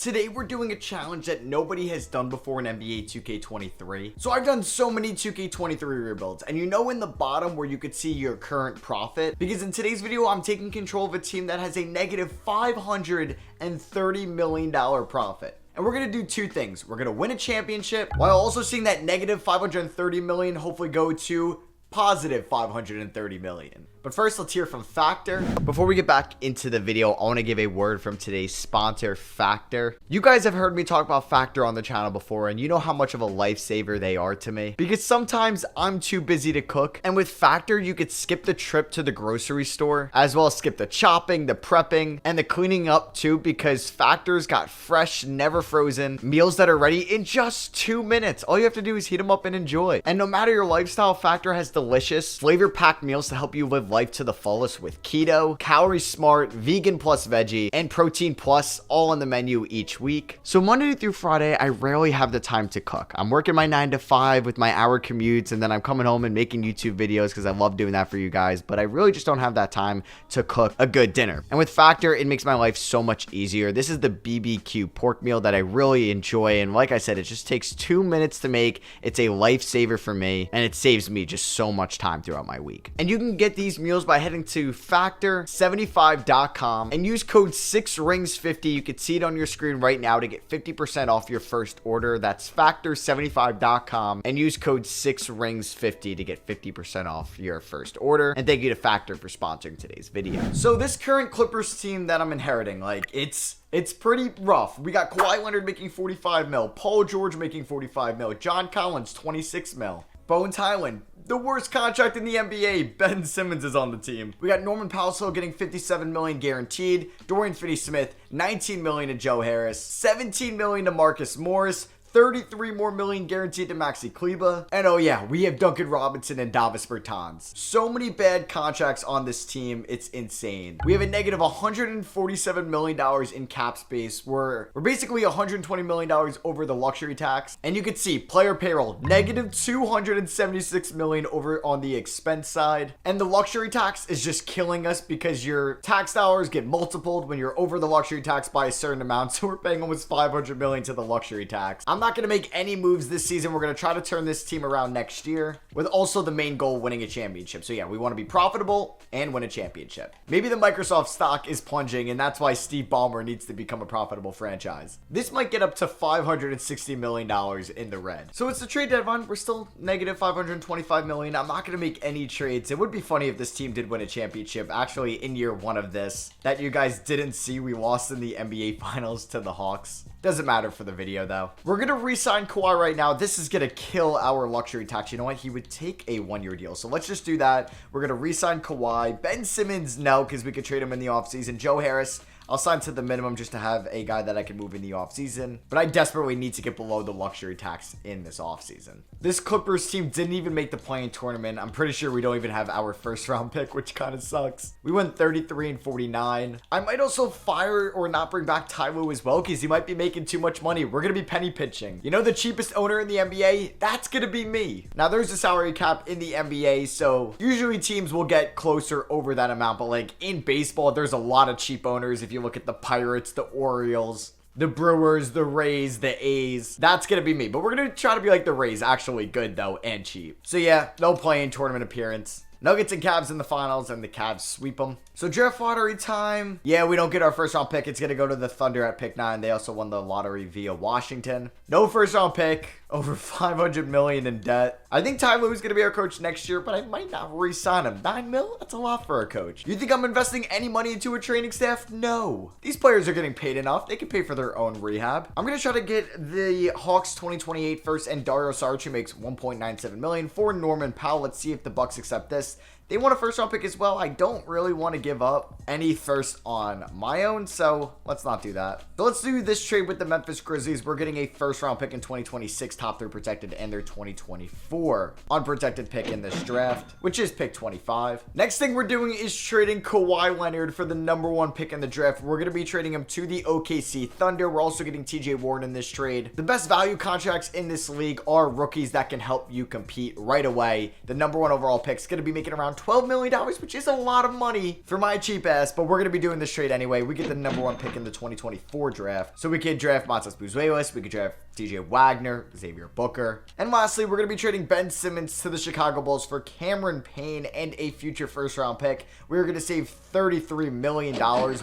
Today we're doing a challenge that nobody has done before in NBA 2K23. So I've done so many 2K23 rebuilds, and you know in the bottom where you could see your current profit? Because in today's video, I'm taking control of a team that has a negative $530 million profit. And we're going to do two things. We're going to win a championship while also seeing that negative $530 million hopefully go to positive $530 million. But first, let's hear from Factor. Before we get back into the video, I want to give a word from today's sponsor, Factor. You guys have heard me talk about Factor on the channel before, and you know how much of a lifesaver they are to me. Because sometimes I'm too busy to cook, and with Factor, you could skip the trip to the grocery store, as well as skip the chopping, the prepping, and the cleaning up too, because Factor's got fresh, never frozen meals that are ready in just 2 minutes. All you have to do is heat them up and enjoy. And no matter your lifestyle, Factor has delicious, flavor-packed meals to help you live life to the fullest with keto, calorie smart, vegan plus veggie, and protein plus all on the menu each week. So Monday through Friday, I rarely have the time to cook. I'm working my 9 to 5 with my hour commutes, and then I'm coming home and making YouTube videos because I love doing that for you guys, but I really just don't have that time to cook a good dinner. And with Factor, it makes my life so much easier. This is the BBQ pork meal that I really enjoy, and like I said, it just takes 2 minutes to make. It's a lifesaver for me, and it saves me just so much time throughout my week. And you can get these meals by heading to factor75.com and use code 6rings50. You can see it on your screen right now to get 50% off your first order. That's factor75.com and use code 6rings50 to get 50% off your first order. And thank you to Factor for sponsoring today's video. So this current Clippers team that I'm inheriting, like it's pretty rough. We got Kawhi Leonard making 45 mil, Paul George making 45 mil, John Collins 26 mil, Bones Highland, the worst contract in the NBA. Ben Simmons is on the team. We got Norman Powell getting $57 million guaranteed. Dorian Finney-Smith, $19 million to Joe Harris, $17 million to Marcus Morris, $33 more million guaranteed to Maxi Kleber. And oh yeah, we have Duncan Robinson and Davis Bertans. So many bad contracts on this team, it's insane. We have a negative $147 million in cap space. We're basically $120 million over the luxury tax. And you can see player payroll, negative $276 million over on the expense side. And the luxury tax is just killing us because your tax dollars get multiplied when you're over the luxury tax by a certain amount. So we're paying almost $500 million to the luxury tax. I'm not going to make any moves this season. We're going to try to turn this team around next year with also the main goal, winning a championship. So yeah, we want to be profitable and win a championship. Maybe the Microsoft stock is plunging and that's why Steve Ballmer needs to become a profitable franchise. This might get up to $560 million in the red. So it's the trade deadline. We're still negative $525 million. I'm not going to make any trades. It would be funny if this team did win a championship. Actually, in year one of this, that you guys didn't see, we lost in the NBA Finals to the Hawks. Doesn't matter for the video though. We're going to re-sign Kawhi right now. This is going to kill our luxury tax. You know what? He would take a 1-year deal. So let's just do that. We're going to re-sign Kawhi. Ben Simmons, no, because we could trade him in the offseason. Joe Harris, I'll sign to the minimum just to have a guy that I can move in the offseason. But I desperately need to get below the luxury tax in this offseason. This Clippers team didn't even make the play-in tournament. I'm pretty sure we don't even have our first round pick, which kind of sucks. We went 33-49. I might also fire or not bring back Ty Lue as well because he might be making too much money. We're going to be penny pinching. You know the cheapest owner in the NBA? That's going to be me. Now there's a salary cap in the NBA, so usually teams will get closer over that amount. But like in baseball, there's a lot of cheap owners. If you look at the Pirates, the Orioles, the Brewers, the Rays, the A's, that's gonna be me. But we're gonna try to be like the Rays, actually good though and cheap. So yeah, no play-in tournament appearance. Nuggets and Cavs in the finals, and the Cavs sweep them. So draft lottery time. Yeah, we don't get our first round pick. It's going to go to the Thunder at pick 9. They also won the lottery via Washington. No first round pick. Over $500 million in debt. I think Ty Lue is going to be our coach next year, but I might not re-sign him. $9 million? That's a lot for a coach. You think I'm investing any money into a training staff? No. These players are getting paid enough. They can pay for their own rehab. I'm going to try to get the Hawks 2028 first and Dario Saric, who makes $1.97 million for Norman Powell. Let's see if the Bucks accept this. They want a first round pick as well. I don't really want to give up any first on my own, so let's not do that. So let's do this trade with the Memphis Grizzlies. We're getting a first round pick in 2026, top 3 protected, and their 2024 unprotected pick in this draft, which is pick 25. Next thing we're doing is trading Kawhi Leonard for the #1 pick in the draft. We're going to be trading him to the OKC Thunder. We're also getting TJ Warren in this trade. The best value contracts in this league are rookies that can help you compete right away. The #1 overall pick is going to be making around around $12 million, which is a lot of money for my cheap ass, but we're going to be doing this trade anyway. We get the number 1 pick in the 2024 draft. So we could draft Matas Buzuelos, we could draft DJ Wagner, Xavier Booker. And lastly, we're going to be trading Ben Simmons to the Chicago Bulls for Cameron Payne and a future first round pick. We're going to save $33 million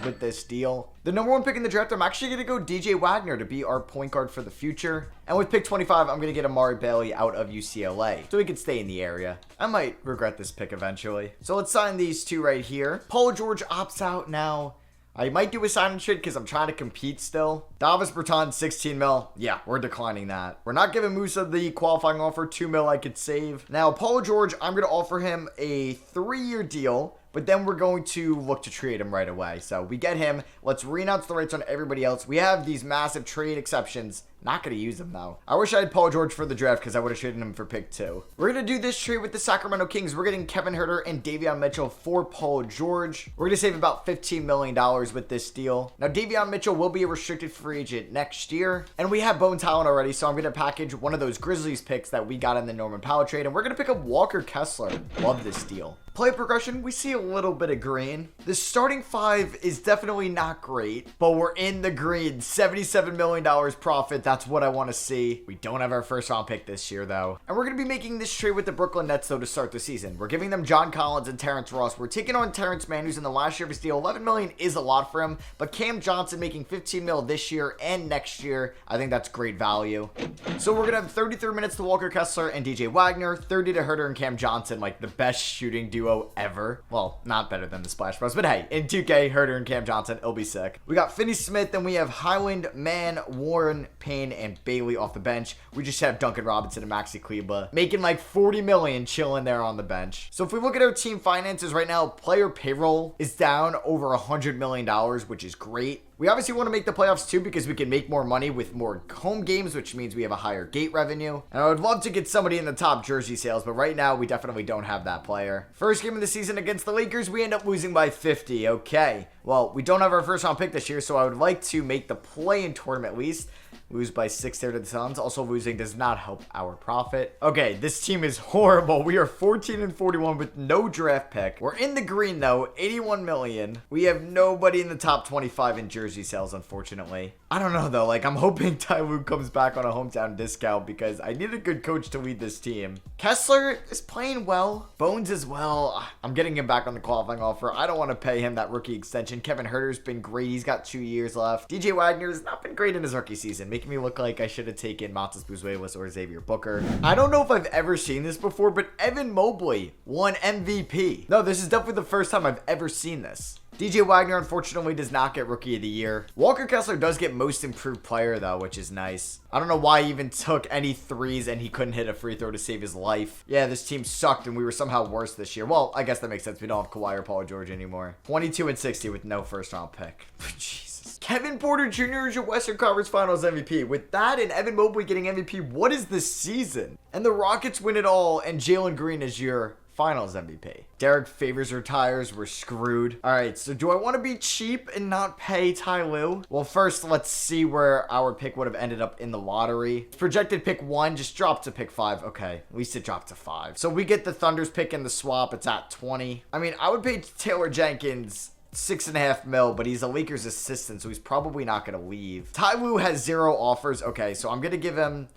with this deal. The number 1 pick in the draft, I'm actually going to go DJ Wagner to be our point guard for the future. And with pick 25, I'm going to get Amari Bailey out of UCLA so he can stay in the area. I might regret this pick eventually. So let's sign these two right here. Paul George opts out now. I might do a sign and trade because I'm trying to compete still. Davis Bertans, 16 mil. Yeah, we're declining that. We're not giving Musa the qualifying offer, 2 mil I could save. Now, Paul George, I'm going to offer him a 3-year deal, but then we're going to look to trade him right away. So we get him. Let's re-announce the rights on everybody else. We have these massive trade exceptions. Not going to use them, though. I wish I had Paul George for the draft because I would have traded him for pick 2. We're going to do this trade with the Sacramento Kings. We're getting Kevin Huerter and Davion Mitchell for Paul George. We're going to save about $15 million with this deal. Now, Davion Mitchell will be a restricted free agent next year. And we have Bones Allen already, so I'm going to package one of those Grizzlies picks that we got in the Norman Powell trade. And we're going to pick up Walker Kessler. Love this deal. Play progression, we see a little bit of green. The starting 5 is definitely not great, but we're in the green. $77 million profit. That's what I want to see. We don't have our first round pick this year, though. And we're going to be making this trade with the Brooklyn Nets, though, to start the season. We're giving them John Collins and Terrence Ross. We're taking on Terrence Mann, who's in the last year of his deal. $11 million is a lot for him, but Cam Johnson making $15 million this year and next year. I think that's great value. So we're going to have 33 minutes to Walker Kessler and DJ Wagner, 30 to Huerter and Cam Johnson, like the best shooting duo ever. Well, not better than the Splash Bros, but hey, in 2K, Huerter and Cam Johnson, it'll be sick. We got Finney Smith, then we have Highland, Mann, Warren, Payne, and Bailey off the bench. We just have Duncan Robinson and Maxi Kleba making like $40 million chilling there on the bench. So if we look at our team finances right now, player payroll is down over $100 million, which is great. We obviously want to make the playoffs too because we can make more money with more home games, which means we have a higher gate revenue. And I would love to get somebody in the top jersey sales, but right now we definitely don't have that player. First game of the season against the Lakers, we end up losing by 50. Okay, well, we don't have our first round pick this year, so I would like to make the play-in tournament at least. Lose by 6 there to the Suns. Also, losing does not help our profit. Okay, this team is horrible. We are 14-41 with no draft pick. We're in the green, though. $81 million. We have nobody in the top 25 in jersey sales, unfortunately. I don't know, though. Like, I'm hoping Ty Lue comes back on a hometown discount because I need a good coach to lead this team. Kessler is playing well. Bones as well. I'm getting him back on the qualifying offer. I don't want to pay him that rookie extension. Kevin Huerter's been great. He's got 2 years left. DJ Wagner's not been great in his rookie season, making me look like I should have taken Matas Buzuelos or Xavier Booker. I don't know if I've ever seen this before, but Evan Mobley won MVP. No, this is definitely the first time I've ever seen this. DJ Wagner, unfortunately, does not get Rookie of the Year. Walker Kessler does get Most Improved Player, though, which is nice. I don't know why he even took any threes and he couldn't hit a free throw to save his life. Yeah, this team sucked and we were somehow worse this year. Well, I guess that makes sense. We don't have Kawhi or Paul George anymore. 22-60 with no first-round pick. Jesus. Kevin Porter Jr. is your Western Conference Finals MVP. With that and Evan Mobley getting MVP, what is this season? And the Rockets win it all and Jalen Green is your Finals MVP. Derek Favors retires. We're screwed. All right, so do I want to be cheap and not pay Ty Lue? Well, first, let's see where our pick would have ended up in the lottery. Projected pick 1 just dropped to pick 5. Okay, at least it dropped to 5. So we get the Thunder's pick in the swap. It's at 20. I mean, I would pay Taylor Jenkins $6.5 million, but he's a Lakers assistant, so he's probably not going to leave. Ty Lue has 0 offers. Okay, so I'm going to give him...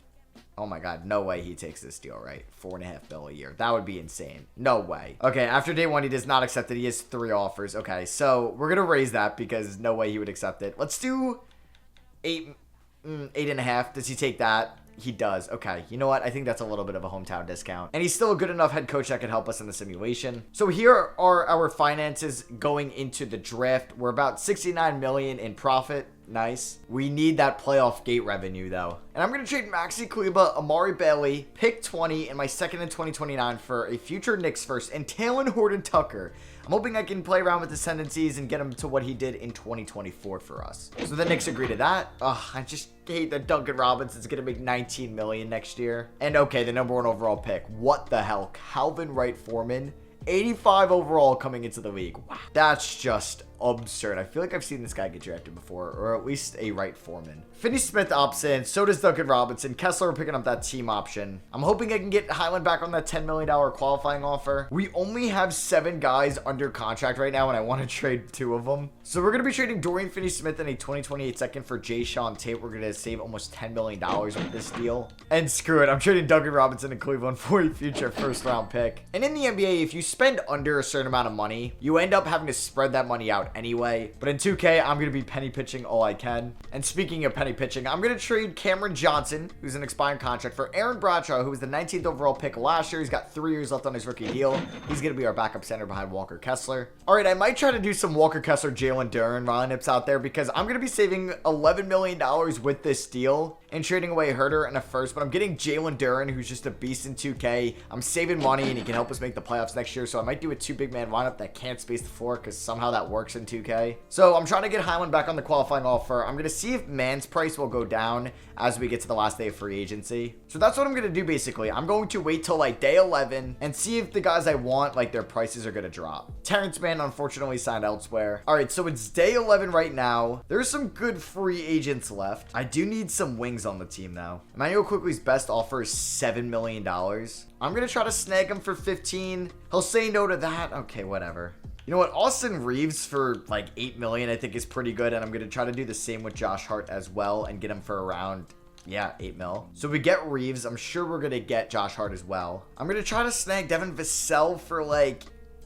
Oh my god, no way he takes this deal, right? $4.5 million a year. That would be insane. No way. Okay, after day 1, he does not accept it. He has 3 offers. Okay, so we're going to raise that because no way he would accept it. Let's do 8.5. Does he take that? He does. Okay, you know what? I think that's a little bit of a hometown discount. And he's still a good enough head coach that can help us in the simulation. So here are our finances going into the draft. We're about $69 million in profit. Nice. We need that playoff gate revenue, though. And I'm going to trade Maxi Kleba, Amari Bailey, pick 20, and my second in 2029 for a future Knicks first, and Talon Horton-Tucker. I'm hoping I can play around with his tendencies and get him to what he did in 2024 for us. So the Knicks agree to that. Ugh, I just hate that Duncan Robinson's going to make $19 million next year. And okay, the number 1 overall pick. What the hell? Calvin Wright Foreman. 85 overall coming into the league. Wow. That's just absurd. I feel like I've seen this guy get drafted before, or at least a right foreman. Finney Smith opts in. So does Duncan Robinson. Kessler picking up that team option. I'm hoping I can get Highland back on that $10 million qualifying offer. We only have 7 guys under contract right now, and I want to trade 2 of them. So we're going to be trading Dorian Finney-Smith in a 2028 second for Jay Sean Tate. We're going to save almost $10 million with this deal. And screw it, I'm trading Duncan Robinson in Cleveland for a future first-round pick. And in the NBA, if you spend under a certain amount of money, you end up having to spread that money out anyway. But in 2K, I'm going to be penny pitching all I can. And speaking of penny pitching, I'm going to trade Cameron Johnson, who's an expiring contract, for Aaron Bradshaw, who was the 19th overall pick last year. He's got 3 years left on his rookie deal. He's going to be our backup center behind Walker Kessler. All right, I might try to do some Walker Kessler, Jalen Duren lineups out there because I'm going to be saving $11 million with this deal and trading away Herter and a first, but I'm getting Jalen Duren, who's just a beast in 2K. I'm saving money and he can help us make the playoffs next year, so I might do a 2 big man lineup that can't space the floor because somehow that works in 2K. So I'm trying to get Highland back on the qualifying offer. I'm going to see if Man's price will go down as we get to the last day of free agency. So that's what I'm going to do basically. I'm going to wait till like day 11 and see if the guys I want, like their prices are going to drop. Terrence Mann unfortunately signed elsewhere. All right, so it's day 11 right now. There's some good free agents left. I do need some wings on the team though. Emmanuel Quigley's best offer is $7 million. I'm going to try to snag him for 15. He'll say no to that. Okay, whatever. You know what? Austin Reeves for like $8 million I think is pretty good. And I'm going to try to do the same with Josh Hart as well and get him for around, yeah, 8 mil. So we get Reeves. I'm sure we're going to get Josh Hart as well. I'm going to try to snag Devin Vassell for like,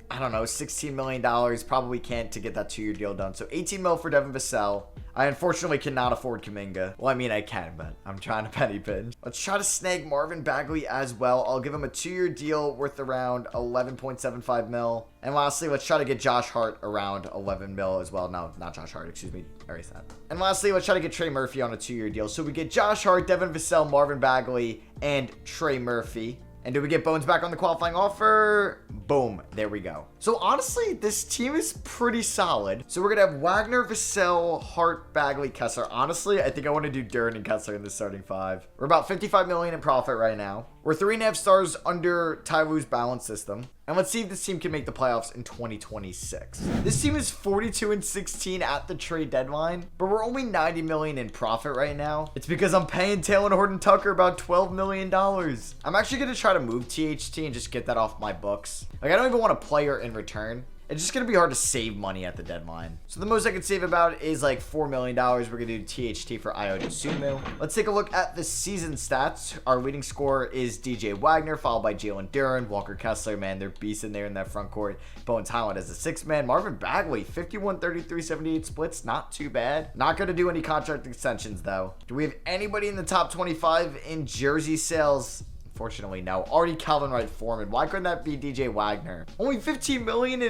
I don't know, $16 million. Probably can't to get that 2-year deal done. So 18 mil for Devin Vassell. I unfortunately cannot afford Kuminga. Well, I mean, I can, but I'm trying to penny pinch. Let's try to snag Marvin Bagley as well. I'll give him a 2-year deal worth around 11.75 mil. And lastly, let's try to get Josh Hart around 11 mil as well. No, not Josh Hart, excuse me. Erase that. And lastly, let's try to get Trey Murphy on a 2-year deal. So we get Josh Hart, Devin Vassell, Marvin Bagley, and Trey Murphy. And do we get Bones back on the qualifying offer? Boom. There we go. So honestly, this team is pretty solid. So we're going to have Wagner, Vassell, Hart, Bagley, Kessler. Honestly, I think I want to do Duren and Kessler in the starting 5. We're about $55 million in profit right now. We're 3.5 stars under Ty Lue's balance system. And let's see if this team can make the playoffs in 2026. This team is 42-16 at the trade deadline, but we're only $90 million in profit right now. It's because I'm paying Taylor Horton-Tucker about $12 million. I'm actually going to try to move THT and just get that off my books. Like, I don't even want a player in return. It's just going to be hard to save money at the deadline. So the most I can save about is like $4 million. We're going to do THT for Ayo Dosunmu. Let's take a look at the season stats. Our leading scorer is DJ Wagner, followed by Jalen Duren, Walker Kessler. Man, they're beasts in there in that front court. Bones Highland as a 6th man. Marvin Bagley, 51, 33, 78 splits. Not too bad. Not going to do any contract extensions, though. Do we have anybody in the top 25 in jersey sales? Unfortunately, no. Already Calvin Wright Foreman. Why couldn't that be DJ Wagner? Only $15 million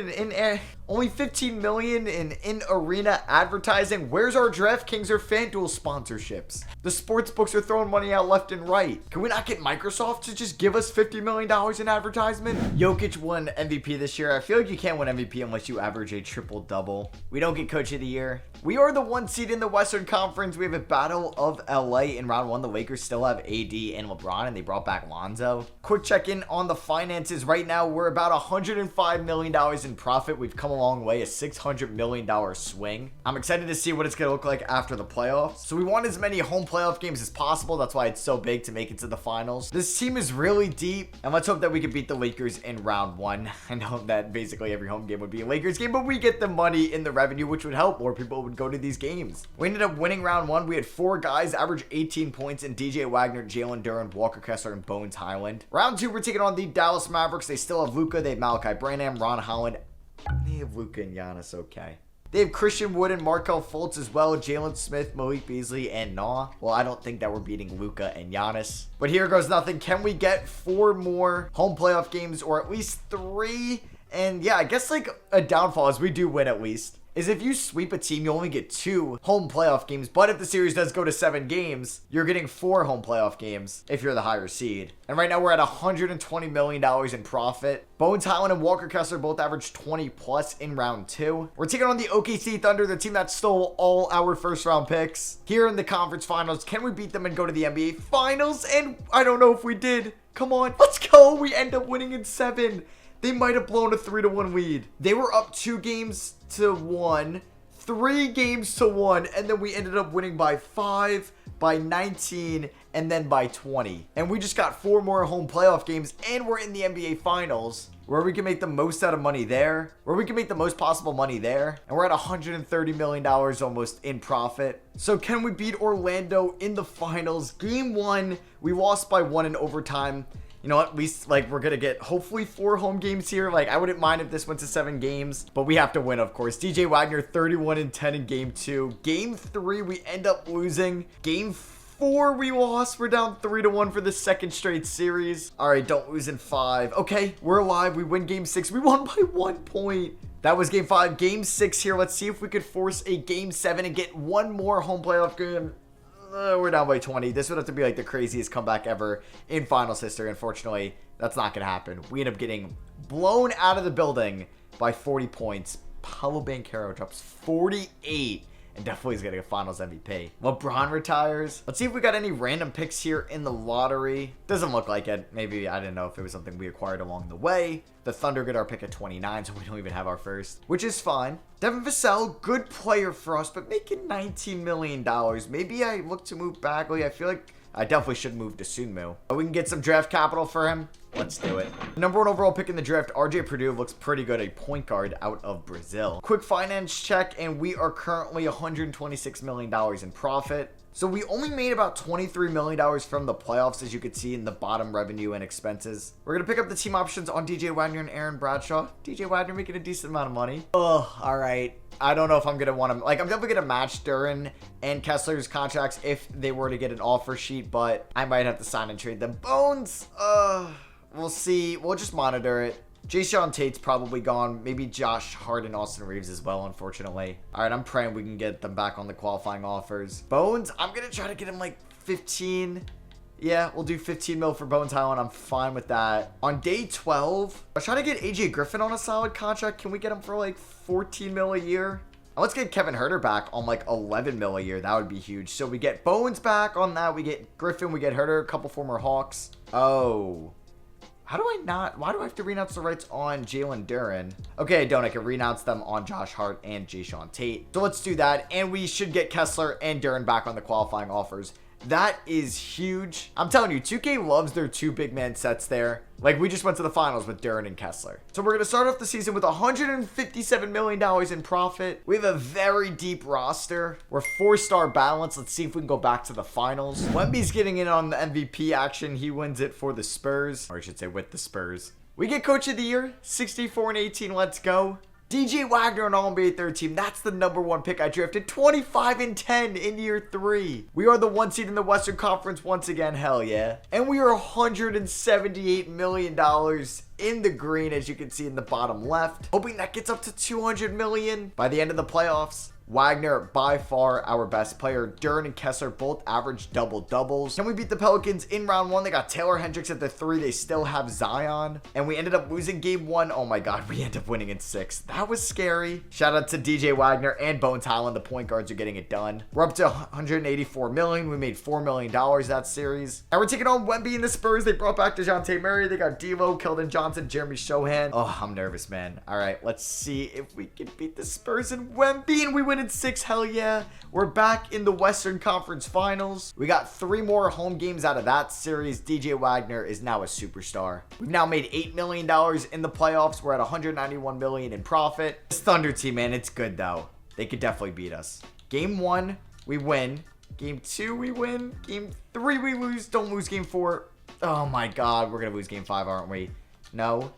in arena advertising. Where's our DraftKings or FanDuel sponsorships? The sports books are throwing money out left and right. Can we not get Microsoft to just give us $50 million in advertisement? Jokic won MVP this year. I feel like you can't win MVP unless you average a triple-double. We don't get Coach of the Year. We are the 1 seed in the Western Conference. We have a battle of LA in round 1. The Lakers still have AD and LeBron, and they brought back Lonzo. Quick check-in on the finances. Right now, we're about $105 million in profit. We've come a long way, a $600 million swing. I'm excited to see what it's going to look like after the playoffs. So we want as many home playoff games as possible. That's why it's so big to make it to the finals. This team is really deep, and let's hope that we can beat the Lakers in round 1. I know that basically every home game would be a Lakers game, but we get the money in the revenue, which would help. More people would go to these games. We ended up winning round 1. We had 4 guys average 18 points in DJ Wagner, Jalen Duren, Walker Kessler, and Bones Highland. Round 2, we're taking on the Dallas Mavericks. They still have Luka. They have Malachi Branham, Ron Holland. They have Luka and Giannis, okay. They have Christian Wood and Markelle Fultz as well, Jalen Smith, Malik Beasley, and Nah. Well, I don't think that we're beating Luka and Giannis. But here goes nothing. Can we get 4 more home playoff games, or at least 3? And yeah, I guess like a downfall is we do win at least. Is if you sweep a team, you only get 2 home playoff games. But if the series does go to 7 games, you're getting 4 home playoff games if you're the higher seed. And right now we're at $120 million in profit. Bones Highland and Walker Kessler both averaged 20 plus in round 2. We're taking on the OKC Thunder, the team that stole all our first round picks. Here in the conference finals, can we beat them and go to the NBA finals? And I don't know if we did. Come on, let's go. We end up winning in 7. They might have blown a 3-1 lead. They were up 2-1, 3-1, and then we ended up winning by 5, by 19, and then by 20. And we just got 4 more home playoff games, and we're in the NBA Finals, where we can make the most out of money there, where we can make the most possible money there, and we're at $130 million almost in profit. So can we beat Orlando in the finals? Game 1, we lost by 1 in overtime. You know, at least, like, we're gonna get hopefully 4 home games here. Like, I wouldn't mind if this went to 7 games, but we have to win, of course. DJ Wagner 31-10 in game 2. Game 3, we end up losing. Game 4, we lost. We're down 3-1 for the second straight series. All right, don't lose in 5. Okay, we're alive. We win game 6. We won by 1 point. That was game 5. Game 6 here. Let's see if we could force a game 7 and get 1 more home playoff game. We're down by 20. This would have to be like the craziest comeback ever in finals history. Unfortunately, that's not going to happen. We end up getting blown out of the building by 40 points. Paolo Banchero drops 48 and definitely is getting a finals MVP. LeBron retires. Let's see if we got any random picks here in the lottery. Doesn't look like it. Maybe, I didn't know if it was something we acquired along the way. The Thunder get our pick at 29, so we don't even have our first, which is fine. Devin Vassell, good player for us, but making $19 million. Maybe I look to move Bagley. I feel like I definitely should move to Sunmu. We can get some draft capital for him. Let's do it. Number 1 overall pick in the draft, RJ Purdue, looks pretty good. A point guard out of Brazil. Quick finance check, and we are currently $126 million in profit. So we only made about $23 million from the playoffs, as you could see in the bottom revenue and expenses. We're going to pick up the team options on DJ Wagner and Aaron Bradshaw. DJ Wagner making a decent amount of money. Oh, all right. I don't know if I'm going to want to, like, I'm definitely going to match Duren and Kessler's contracts if they were to get an offer sheet, but I might have to sign and trade them. Bones, we'll see. We'll just monitor it. Jayshawn Tate's probably gone. Maybe Josh Hart and Austin Reeves as well, unfortunately. All right, I'm praying we can get them back on the qualifying offers. Bones, I'm going to try to get him like 15. Yeah, we'll do 15 mil for Bones Highland. I'm fine with that. On day 12, I was trying to get AJ Griffin on a solid contract. Can we get him for like 14 mil a year? And let's get Kevin Huerter back on like 11 mil a year. That would be huge. So we get Bones back on that. We get Griffin. We get Huerter. A couple former Hawks. Oh. How do I not? Why do I have to renounce the rights on Jalen Duren? Okay, I don't. I can renounce them on Josh Hart and Jayshawn Tate. So let's do that. And we should get Kessler and Duren back on the qualifying offers. That is huge. I'm telling you, 2K loves their 2 big man sets there. Like, we just went to the finals with Duren and Kessler. So we're going to start off the season with $157 million in profit. We have a very deep roster. We're 4-star balance. Let's see if we can go back to the finals. Wemby's getting in on the MVP action. He wins it for the Spurs. Or I should say with the Spurs. We get Coach of the Year, 64-18. Let's go. DJ Wagner on All-NBA third team. That's the number 1 pick I drafted. 25-10 in year 3. We are the 1 seed in the Western Conference once again. Hell yeah. And we are $178 million in the green, as you can see in the bottom left. Hoping that gets up to $200 million by the end of the playoffs. Wagner, by far our best player. Duren and Kessler both average double-doubles. Can we beat the Pelicans in round 1? They got Taylor Hendricks at the 3. They still have Zion. And we ended up losing game 1. Oh my God, we ended up winning in 6. That was scary. Shout out to DJ Wagner and Bones Highland. The point guards are getting it done. We're up to $184 million. We made $4 million that series. And we're taking on Wemby and the Spurs. They brought back DeJounte Murray. They got D'Lo, Keldon Johnson, Jeremy Shohan. Oh, I'm nervous, man. All right, let's see if we can beat the Spurs and Wemby, and we win in 6. Hell yeah. We're back in the Western Conference Finals. We got 3 more home games out of that series. DJ Wagner is now a superstar. We've now made $8 million in the playoffs. We're at $191 million in profit. This Thunder team, man, it's good though. They could definitely beat us. Game 1, we win. Game 2, we win. Game 3, we lose. Don't lose game 4. Oh my God, we're gonna lose game 5, aren't we? No.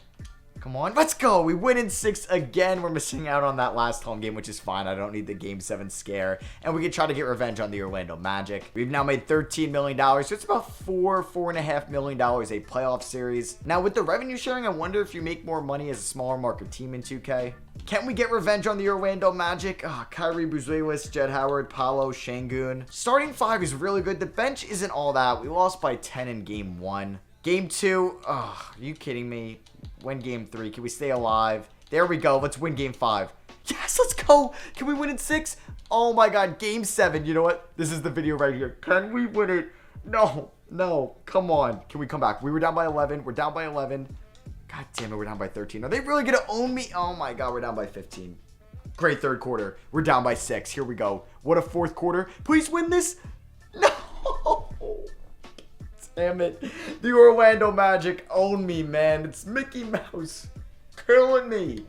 Come on, let's go. We win in 6 again. We're missing out on that last home game, which is fine. I don't need the game 7 scare. And we can try to get revenge on the Orlando Magic. We've now made $13 million. So it's about $4.5 million a playoff series. Now with the revenue sharing, I wonder if you make more money as a smaller market team in 2K. Can we get revenge on the Orlando Magic? Kyrie Buzelis, Jed Howard, Paolo, Şengün. Starting 5 is really good. The bench isn't all that. We lost by 10 in game 1. Game 2, are you kidding me? Win game 3. Can we stay alive? There we go. Let's win game 5. Yes, let's go. Can we win in 6? Oh my God. Game 7. You know what? This is the video right here. Can we win it? No. Come on. Can we come back? We were down by 11. We're down by 11. God damn it, we're down by 13. Are they really going to own me? Oh my God, we're down by 15. Great third quarter. We're down by 6. Here we go. What a fourth quarter. Please win this. No. Damn it. The Orlando Magic own me, man. It's Mickey Mouse killing me.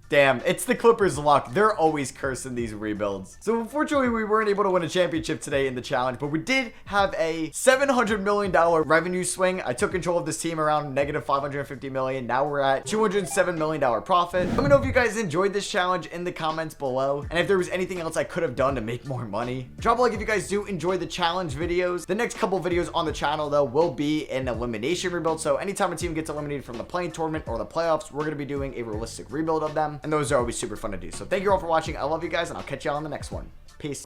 Damn, it's the Clippers' luck. They're always cursing these rebuilds. So unfortunately, we weren't able to win a championship today in the challenge, but we did have a $700 million revenue swing. I took control of this team around negative $550 million. Now we're at $207 million profit. Let me know if you guys enjoyed this challenge in the comments below, and if there was anything else I could have done to make more money. Drop a like if you guys do enjoy the challenge videos. The next couple videos on the channel, though, will be an elimination rebuild. So anytime a team gets eliminated from the playing tournament or the playoffs, we're going to be doing a realistic rebuild of them. And those are always super fun to do. So thank you all for watching. I love you guys, and I'll catch you all on the next one. Peace.